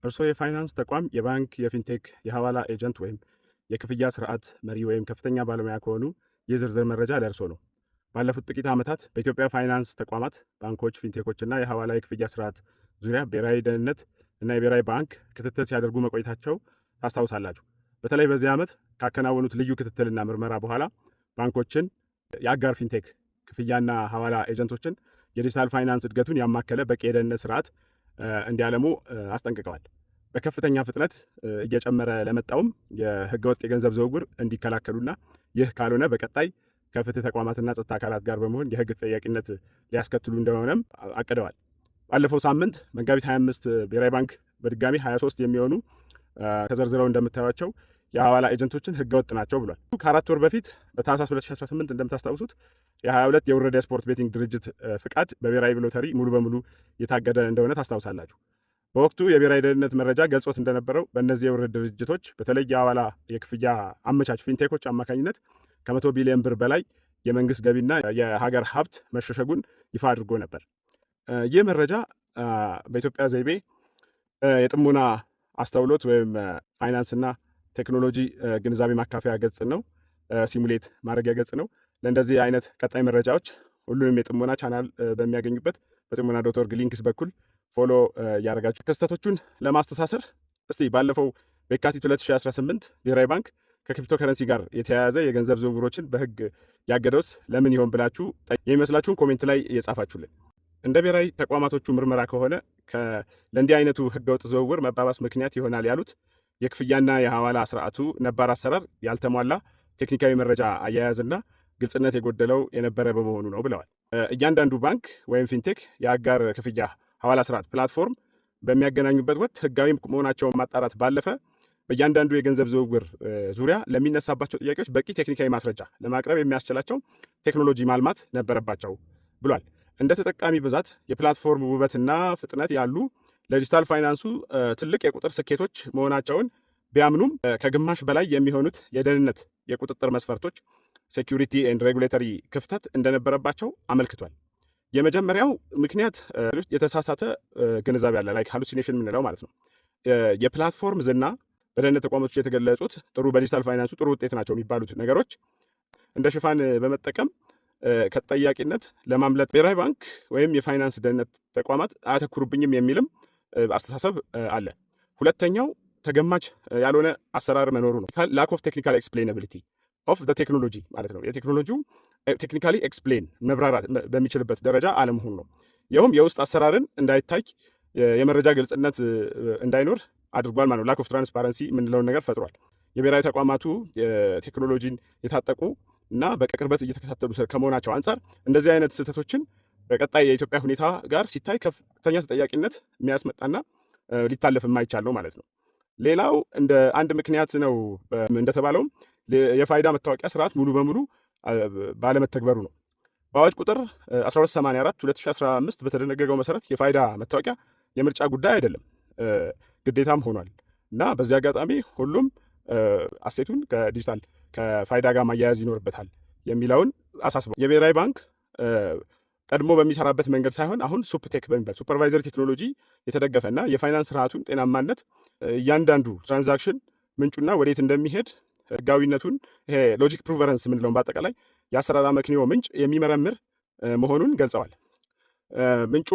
እርስዎ የፋይናንስ ተቋም የባንክ፣ የፊንቴክ፣ የሐዋላ ኤጀንት ወይም የክፍያ ስርዓት መሪ ወይም ከፍተኛ ባለሙያ ከሆኑ ይህ ዝርዝር መረጃ ለእርስዎ ነው። ባለፉት ጥቂት ዓመታት በኢትዮጵያ ፋይናንስ ተቋማት፣ ባንኮች፣ ፊንቴኮች እና የሐዋላ የክፍያ ስርዓት ዙሪያ ብሔራዊ ደህንነት እና የብሔራዊ ባንክ ክትትል ሲያደርጉ መቆየታቸው ታስታውሳላችሁ። በተለይ በዚህ ዓመት ካከናወኑት ልዩ ክትትልና ምርመራ በኋላ ባንኮችን፣ የአጋር ፊንቴክ ክፍያና ሐዋላ ኤጀንቶችን የዲጂታል ፋይናንስ እድገቱን ያማከለ በቂ የደህንነት ስርዓት እንዲያለሙ አስጠንቅቀዋል። በከፍተኛ ፍጥነት እየጨመረ ለመጣውም የህገወጥ የገንዘብ ዝውውር እንዲከላከሉና ይህ ካልሆነ በቀጣይ ከፍትህ ተቋማትና ጸጥታ አካላት ጋር በመሆን የህግ ተጠያቂነት ሊያስከትሉ እንደሆነም አቅደዋል። ባለፈው ሳምንት መጋቢት 25 ብሔራዊ ባንክ በድጋሚ 23 የሚሆኑ ተዘርዝረው እንደምታዩቸው የሐዋላ ኤጀንቶችን ህገወጥ ናቸው ብሏል። ከ4 ወር በፊት በታህሳስ 2018 እንደምታስታውሱት የ22 የውረደ ስፖርት ቤቲንግ ድርጅት ፍቃድ በብሔራዊ ሎተሪ ሙሉ በሙሉ የታገደ እንደሆነ ታስታውሳላችሁ። በወቅቱ የብሔራዊ ደህንነት መረጃ ገልጾት እንደነበረው በእነዚህ የውረድ ድርጅቶች በተለይ የሐዋላ የክፍያ አመቻች ፊንቴኮች አማካኝነት ከ100 ቢሊዮን ብር በላይ የመንግስት ገቢና የሀገር ሀብት መሸሸጉን ይፋ አድርጎ ነበር። ይህ መረጃ በኢትዮጵያ ዘይቤ የጥሞና አስተውሎት ወይም ፋይናንስና ቴክኖሎጂ ግንዛቤ ማካፈያ ገጽ ነው፣ ሲሙሌት ማድረጊያ ገጽ ነው። ለእንደዚህ አይነት ቀጣይ መረጃዎች ሁሉንም የጥሞና ቻናል በሚያገኙበት በጥሞና ዶት.ኦርግ ሊንክስ በኩል ፎሎ እያደረጋችሁ ክስተቶቹን ለማስተሳሰር እስቲ ባለፈው በየካቲት 2018 ብሔራዊ ባንክ ከክሪፕቶ ከረንሲ ጋር የተያያዘ የገንዘብ ዝውውሮችን በህግ ያገደውስ ለምን ይሆን ብላችሁ የሚመስላችሁን ኮሜንት ላይ እየጻፋችሁልን። እንደ ብሔራዊ ተቋማቶቹ ምርመራ ከሆነ ለእንዲህ አይነቱ ህገወጥ ዝውውር መባባስ ምክንያት ይሆናል ያሉት የክፍያና የሐዋላ ስርዓቱ ነባር አሰራር ያልተሟላ ቴክኒካዊ መረጃ አያያዝና ግልጽነት የጎደለው የነበረ በመሆኑ ነው ብለዋል። እያንዳንዱ ባንክ ወይም ፊንቴክ የአጋር ክፍያ ሐዋላ ስርዓት ፕላትፎርም በሚያገናኙበት ወቅት ህጋዊ መሆናቸውን ማጣራት ባለፈ በእያንዳንዱ የገንዘብ ዝውውር ዙሪያ ለሚነሳባቸው ጥያቄዎች በቂ ቴክኒካዊ ማስረጃ ለማቅረብ የሚያስችላቸው ቴክኖሎጂ ማልማት ነበረባቸው ብሏል። እንደ ተጠቃሚ ብዛት፣ የፕላትፎርም ውበትና ፍጥነት ያሉ ለዲጂታል ፋይናንሱ ትልቅ የቁጥር ስኬቶች መሆናቸውን ቢያምኑም ከግማሽ በላይ የሚሆኑት የደህንነት የቁጥጥር መስፈርቶች ሴኩሪቲ ኤንድ ሬጉሌተሪ ክፍተት እንደነበረባቸው አመልክቷል። የመጀመሪያው ምክንያት የተሳሳተ ግንዛቤ አለ፣ ላይክ ሃሉሲኔሽን የምንለው ማለት ነው። የፕላትፎርም ዝና በደህንነት ተቋሞች የተገለጹት ጥሩ በዲጂታል ፋይናንሱ ጥሩ ውጤት ናቸው የሚባሉት ነገሮች እንደ ሽፋን በመጠቀም ከተጠያቂነት ለማምለጥ ብሔራዊ ባንክ ወይም የፋይናንስ ደህንነት ተቋማት አያተኩሩብኝም የሚልም አስተሳሰብ አለ። ሁለተኛው ተገማች ያልሆነ አሰራር መኖሩ ነው። ላክ ኦፍ ቴክኒካል ኤክስፕሌናቢሊቲ ኦፍ ዘ ቴክኖሎጂ ማለት ነው። የቴክኖሎጂው ቴክኒካሊ ኤክስፕሌን መብራራት በሚችልበት ደረጃ አለመሆኑ ነው። ይኸውም የውስጥ አሰራርን እንዳይታይ የመረጃ ግልጽነት እንዳይኖር አድርጓል ማለት ነው። ላክ ኦፍ ትራንስፓረንሲ የምንለውን ነገር ፈጥሯል። የብሔራዊ ተቋማቱ ቴክኖሎጂን የታጠቁ እና በቅርበት እየተከታተሉ ከመሆናቸው አንጻር እንደዚህ አይነት ስህተቶችን በቀጣይ የኢትዮጵያ ሁኔታ ጋር ሲታይ ከፍተኛ ተጠያቂነት የሚያስመጣና ሊታለፍ የማይቻል ነው ማለት ነው። ሌላው እንደ አንድ ምክንያት ነው እንደተባለውም የፋይዳ መታወቂያ ስርዓት ሙሉ በሙሉ ባለመተግበሩ ነው። በአዋጅ ቁጥር 1284 2015 በተደነገገው መሰረት የፋይዳ መታወቂያ የምርጫ ጉዳይ አይደለም፣ ግዴታም ሆኗል እና በዚህ አጋጣሚ ሁሉም አሴቱን ከዲጂታል ከፋይዳ ጋር ማያያዝ ይኖርበታል የሚለውን አሳስበው የብሔራዊ ባንክ ቀድሞ በሚሰራበት መንገድ ሳይሆን አሁን ሱፕቴክ በሚባል ሱፐርቫይዘሪ ቴክኖሎጂ የተደገፈና የፋይናንስ ስርዓቱን ጤናማነት እያንዳንዱ ትራንዛክሽን ምንጩና ወዴት እንደሚሄድ ህጋዊነቱን ይሄ ሎጂክ ፕሩቨረንስ የምንለውን በአጠቃላይ የአሰራር አመክንዮ ምንጭ የሚመረምር መሆኑን ገልጸዋል። ምንጩ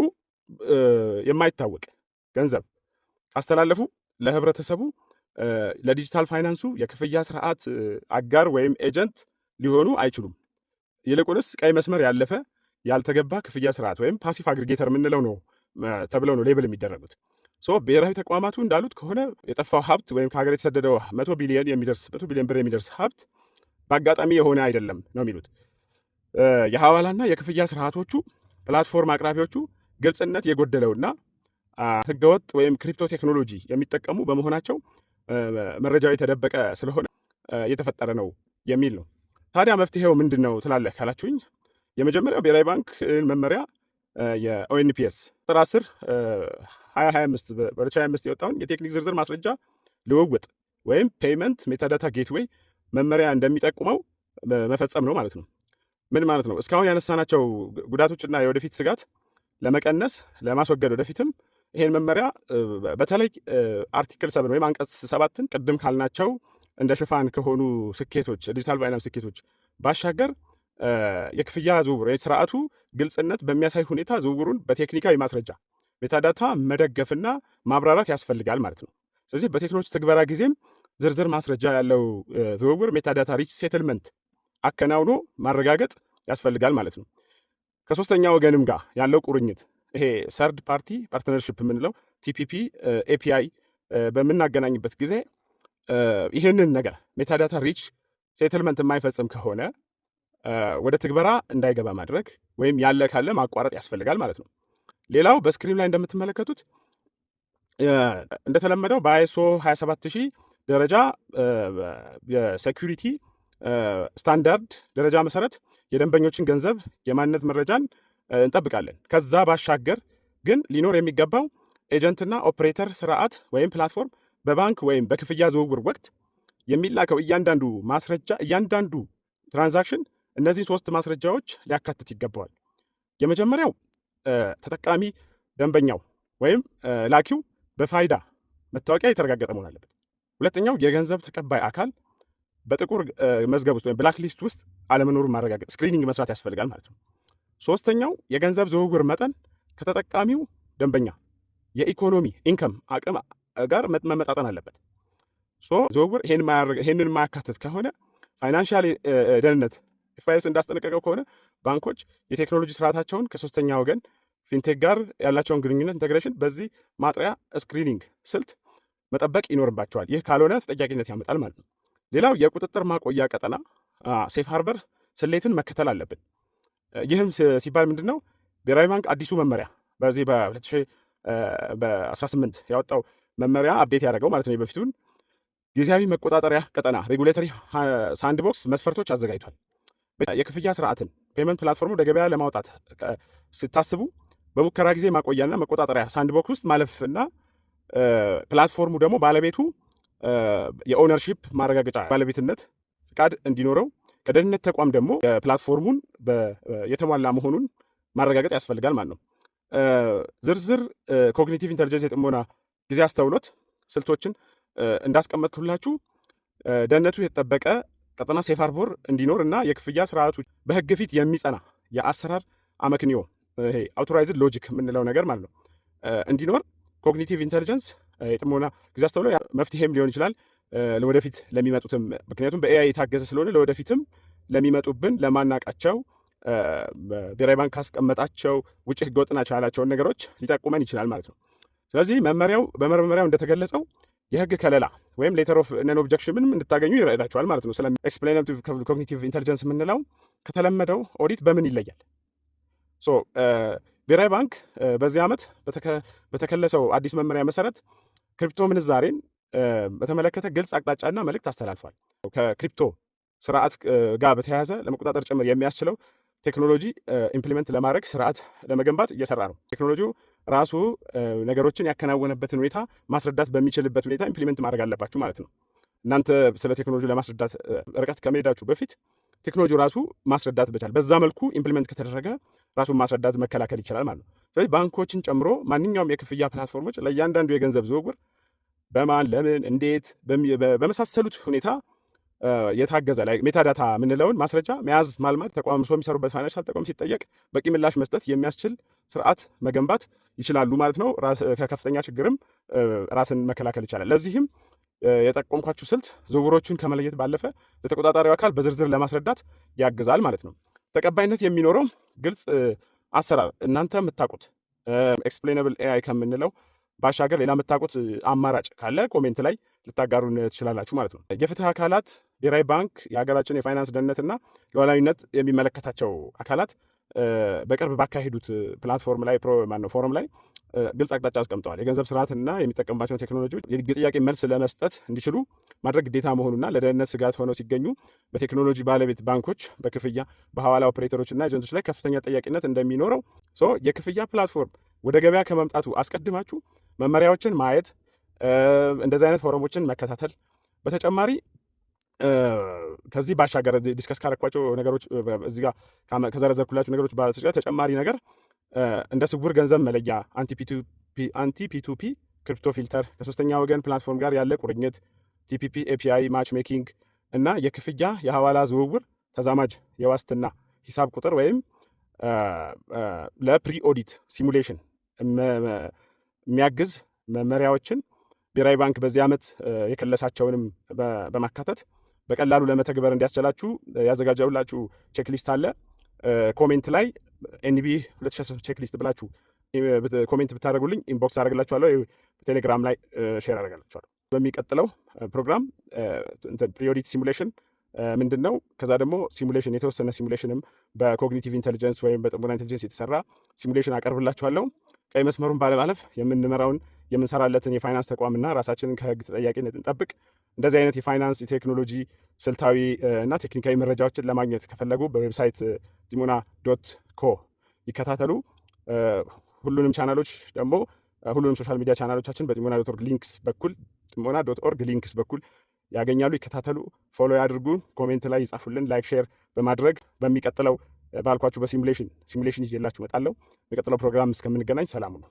የማይታወቅ ገንዘብ ካስተላለፉ ለህብረተሰቡ ለዲጂታል ፋይናንሱ የክፍያ ስርዓት አጋር ወይም ኤጀንት ሊሆኑ አይችሉም። ይልቁንስ ቀይ መስመር ያለፈ ያልተገባ ክፍያ ስርዓት ወይም ፓሲቭ አግሪጌተር የምንለው ነው ተብለው ነው ሌብል የሚደረጉት። ብሔራዊ ተቋማቱ እንዳሉት ከሆነ የጠፋው ሀብት ወይም ከሀገር የተሰደደው 100 ቢሊዮን ብር የሚደርስ ሀብት በአጋጣሚ የሆነ አይደለም ነው የሚሉት። የሐዋላና የክፍያ ስርዓቶቹ ፕላትፎርም አቅራቢዎቹ ግልጽነት የጎደለውና ህገወጥ ወይም ክሪፕቶ ቴክኖሎጂ የሚጠቀሙ በመሆናቸው መረጃው የተደበቀ ስለሆነ የተፈጠረ ነው የሚል ነው። ታዲያ መፍትሄው ምንድን ነው ትላለህ ካላችሁኝ፣ የመጀመሪያው ብሔራዊ ባንክ መመሪያ የኦኤንፒኤስ ቁጥር 10 2025 የወጣውን የቴክኒክ ዝርዝር ማስረጃ ልውውጥ ወይም ፔይመንት ሜታዳታ ጌትዌይ መመሪያ እንደሚጠቁመው መፈጸም ነው ማለት ነው። ምን ማለት ነው? እስካሁን ያነሳናቸው ጉዳቶችና የወደፊት ስጋት ለመቀነስ ለማስወገድ ወደፊትም ይሄን መመሪያ በተለይ አርቲክል 7 ወይም አንቀጽ 7ን ቅድም ካልናቸው እንደ ሽፋን ከሆኑ ስኬቶች ዲጂታል ፋይናንስ ስኬቶች ባሻገር የክፍያ ዝውውር ስርዓቱ ግልጽነት በሚያሳይ ሁኔታ ዝውውሩን በቴክኒካዊ ማስረጃ ሜታዳታ መደገፍና ማብራራት ያስፈልጋል ማለት ነው። ስለዚህ በቴክኖሎጂ ትግበራ ጊዜም ዝርዝር ማስረጃ ያለው ዝውውር ሜታዳታ ሪች ሴትልመንት አከናውኖ ማረጋገጥ ያስፈልጋል ማለት ነው። ከሶስተኛ ወገንም ጋር ያለው ቁርኝት ይሄ ሰርድ ፓርቲ ፓርትነርሺፕ የምንለው ቲፒፒ ኤፒአይ በምናገናኝበት ጊዜ ይህንን ነገር ሜታዳታ ሪች ሴትልመንት የማይፈጽም ከሆነ ወደ ትግበራ እንዳይገባ ማድረግ ወይም ያለ ካለ ማቋረጥ ያስፈልጋል ማለት ነው። ሌላው በስክሪን ላይ እንደምትመለከቱት እንደተለመደው በአይሶ 27000 ደረጃ የሴኩሪቲ ስታንዳርድ ደረጃ መሰረት የደንበኞችን ገንዘብ የማንነት መረጃን እንጠብቃለን። ከዛ ባሻገር ግን ሊኖር የሚገባው ኤጀንትና ኦፕሬተር ስርዓት ወይም ፕላትፎርም በባንክ ወይም በክፍያ ዝውውር ወቅት የሚላከው እያንዳንዱ ማስረጃ እያንዳንዱ ትራንዛክሽን እነዚህ 3 ማስረጃዎች ሊያካትት ይገባዋል። የመጀመሪያው ተጠቃሚ ደንበኛው ወይም ላኪው በፋይዳ መታወቂያ የተረጋገጠ መሆን አለበት። ሁለተኛው የገንዘብ ተቀባይ አካል በጥቁር መዝገብ ውስጥ ወይም ብላክ ሊስት ውስጥ አለመኖሩን ማረጋገጥ ስክሪኒንግ መስራት ያስፈልጋል ማለት ነው። ሶስተኛው የገንዘብ ዝውውር መጠን ከተጠቃሚው ደንበኛ የኢኮኖሚ ኢንከም አቅም ጋር መመጣጠን አለበት። ዝውውር ይሄንን የማያካትት ከሆነ ፋይናንሻል ደህንነት ኤፍአይኤስ እንዳስጠነቀቀው ከሆነ ባንኮች የቴክኖሎጂ ስርዓታቸውን ከሶስተኛ ወገን ፊንቴክ ጋር ያላቸውን ግንኙነት ኢንቴግሬሽን በዚህ ማጥሪያ ስክሪኒንግ ስልት መጠበቅ ይኖርባቸዋል። ይህ ካልሆነ ተጠያቂነት ያመጣል ማለት ነው። ሌላው የቁጥጥር ማቆያ ቀጠና ሴፍ ሃርበር ስሌትን መከተል አለብን። ይህም ሲባል ምንድነው? ብሔራዊ ባንክ አዲሱ መመሪያ በዚህ በ2018 ያወጣው መመሪያ አፕዴት ያደረገው ማለት ነው። በፊቱን ጊዜያዊ መቆጣጠሪያ ቀጠና ሬጉሌተሪ ሳንድቦክስ መስፈርቶች አዘጋጅቷል። የክፍያ ስርዓትን ፔመንት ፕላትፎርሙ ወደ ገበያ ለማውጣት ስታስቡ በሙከራ ጊዜ ማቆያና መቆጣጠሪያ ሳንድቦክስ ውስጥ ማለፍና ፕላትፎርሙ ደግሞ ባለቤቱ የኦነርሺፕ ማረጋገጫ ባለቤትነት ፍቃድ እንዲኖረው ከደህንነት ተቋም ደግሞ የፕላትፎርሙን የተሟላ መሆኑን ማረጋገጥ ያስፈልጋል ማለት ነው። ዝርዝር ኮግኒቲቭ ኢንተሊጀንስ የጥሞና ጊዜ አስተውሎት ስልቶችን እንዳስቀመጥኩላችሁ ደህንነቱ የተጠበቀ ቀጠና ሴፍ ሃርበር እንዲኖር እና የክፍያ ስርዓቱ በህግ ፊት የሚጸና የአሰራር አመክንዮ ይሄ አውቶራይዝድ ሎጂክ የምንለው ነገር ማለት ነው እንዲኖር ኮግኒቲቭ ኢንተሊጀንስ የጥሞና ጊዜ አስተውሎ መፍትሄም ሊሆን ይችላል ለወደፊት ለሚመጡትም። ምክንያቱም በኤአይ የታገዘ ስለሆነ ለወደፊትም ለሚመጡብን ለማናቃቸው ብሔራዊ ባንክ ካስቀመጣቸው ውጭ ህገወጥ ናቸው ያላቸውን ነገሮች ሊጠቁመን ይችላል ማለት ነው። ስለዚህ በመመሪያው እንደተገለጸው የህግ ከለላ ወይም ሌተር ኦፍ ነን ኦብጀክሽን ምንም እንድታገኙ ይረዳቸዋል ማለት ነው። ስለ ኤክስፕሌናቲቭ ኮግኒቲቭ ኢንተሊጀንስ የምንለው ከተለመደው ኦዲት በምን ይለያል? ብሔራዊ ባንክ በዚህ ዓመት በተከለሰው አዲስ መመሪያ መሰረት ክሪፕቶ ምንዛሬን በተመለከተ ግልጽ አቅጣጫና መልእክት አስተላልፏል። ከክሪፕቶ ስርዓት ጋር በተያያዘ ለመቆጣጠር ጭምር የሚያስችለው ቴክኖሎጂ ኢምፕሊመንት ለማድረግ ስርዓት ለመገንባት እየሰራ ነው። ቴክኖሎጂው ራሱ ነገሮችን ያከናወነበትን ሁኔታ ማስረዳት በሚችልበት ሁኔታ ኢምፕሊመንት ማድረግ አለባችሁ ማለት ነው። እናንተ ስለ ቴክኖሎጂ ለማስረዳት ርቀት ከመሄዳችሁ በፊት ቴክኖሎጂ ራሱ ማስረዳት በቻል በዛ መልኩ ኢምፕሊመንት ከተደረገ ራሱን ማስረዳት መከላከል ይችላል ማለት ነው። ስለዚህ ባንኮችን ጨምሮ ማንኛውም የክፍያ ፕላትፎርሞች ለእያንዳንዱ የገንዘብ ዝውውር በማን ለምን እንዴት በመሳሰሉት ሁኔታ የታገዘ ላይ ሜታዳታ የምንለውን ማስረጃ መያዝ ማልማት ተቋምሶ የሚሰሩበት ፋይናንሻል ተቋም ሲጠየቅ በቂ ምላሽ መስጠት የሚያስችል ስርዓት መገንባት ይችላሉ ማለት ነው። ከከፍተኛ ችግርም ራስን መከላከል ይቻላል። ለዚህም የጠቆምኳችሁ ስልት ዝውውሮቹን ከመለየት ባለፈ ለተቆጣጣሪው አካል በዝርዝር ለማስረዳት ያግዛል ማለት ነው። ተቀባይነት የሚኖረው ግልጽ አሰራር እናንተ የምታውቁት ኤክስፕሌነብል ኤአይ ከምንለው ባሻገር ሌላ የምታውቁት አማራጭ ካለ ኮሜንት ላይ ልታጋሩን ትችላላችሁ ማለት ነው። የፍትህ አካላት ብሔራዊ ባንክ የሀገራችን የፋይናንስ ደህንነትና ሉዓላዊነት የሚመለከታቸው አካላት በቅርብ ባካሄዱት ፕላትፎርም ላይ ፎረም ላይ ግልጽ አቅጣጫ አስቀምጠዋል። የገንዘብ ስርዓትና የሚጠቀምባቸውን ቴክኖሎጂዎች የጥያቄ መልስ ለመስጠት እንዲችሉ ማድረግ ግዴታ መሆኑና ለደህንነት ስጋት ሆነው ሲገኙ በቴክኖሎጂ ባለቤት ባንኮች በክፍያ በሐዋላ ኦፕሬተሮችና ኤጀንቶች ላይ ከፍተኛ ጠያቂነት እንደሚኖረው የክፍያ ፕላትፎርም ወደ ገበያ ከመምጣቱ አስቀድማችሁ መመሪያዎችን ማየት፣ እንደዚህ አይነት ፎረሞችን መከታተል፣ በተጨማሪ ከዚህ ባሻገር ዲስከስ ካረኳቸው ነገሮች እዚህ ጋር ከዘረዘርኩላችሁ ነገሮች ተጨማሪ ነገር እንደ ስውር ገንዘብ መለያ፣ አንቲ ፒቱፒ ክሪፕቶ ፊልተር፣ ከሶስተኛ ወገን ፕላትፎርም ጋር ያለ ቁርኝት፣ ቲፒፒ ኤፒአይ ማች ሜኪንግ እና የክፍያ የሐዋላ ዝውውር ተዛማጅ የዋስትና ሂሳብ ቁጥር ወይም ለፕሪ ኦዲት ሲሙሌሽን የሚያግዝ መመሪያዎችን ብሔራዊ ባንክ በዚህ ዓመት የከለሳቸውንም በማካተት በቀላሉ ለመተግበር እንዲያስችላችሁ ያዘጋጀውላችሁ ቼክሊስት አለ። ኮሜንት ላይ ኤንቢ 2013 ቼክሊስት ብላችሁ ኮሜንት ብታደርጉልኝ ኢንቦክስ አደርግላችኋለሁ፣ ቴሌግራም ላይ ሼር አደርግላችኋለሁ። በሚቀጥለው ፕሮግራም ፕሪኦዲት ሲሙሌሽን ምንድን ነው፣ ከዛ ደግሞ ሲሙሌሽን የተወሰነ ሲሙሌሽንም በኮግኒቲቭ ኢንቴሊጀንስ ወይም በጥሞና ኢንቴሊጀንስ የተሰራ ሲሙሌሽን አቀርብላችኋለሁ። ቀይ መስመሩን ባለማለፍ የምንመራውን የምንሰራለትን የፋይናንስ ተቋምና ራሳችንን ከህግ ተጠያቂነት እንጠብቅ። እንደዚህ አይነት የፋይናንስ የቴክኖሎጂ ስልታዊ እና ቴክኒካዊ መረጃዎችን ለማግኘት ከፈለጉ በዌብሳይት ጢሞና .co ይከታተሉ። ሁሉንም ቻናሎች ደግሞ ሁሉንም ሶሻል ሚዲያ ቻናሎቻችን በጢሞና .org ሊንክስ በኩል ጢሞና .org ሊንክስ በኩል ያገኛሉ። ይከታተሉ፣ ፎሎ ያድርጉ፣ ኮሜንት ላይ ይጻፉልን፣ ላይክ ሼር በማድረግ በሚቀጥለው ባልኳችሁ በሲሙሌሽን ይዤላችሁ እመጣለሁ። የሚቀጥለው ፕሮግራም እስከምንገናኝ ሰላም ነው።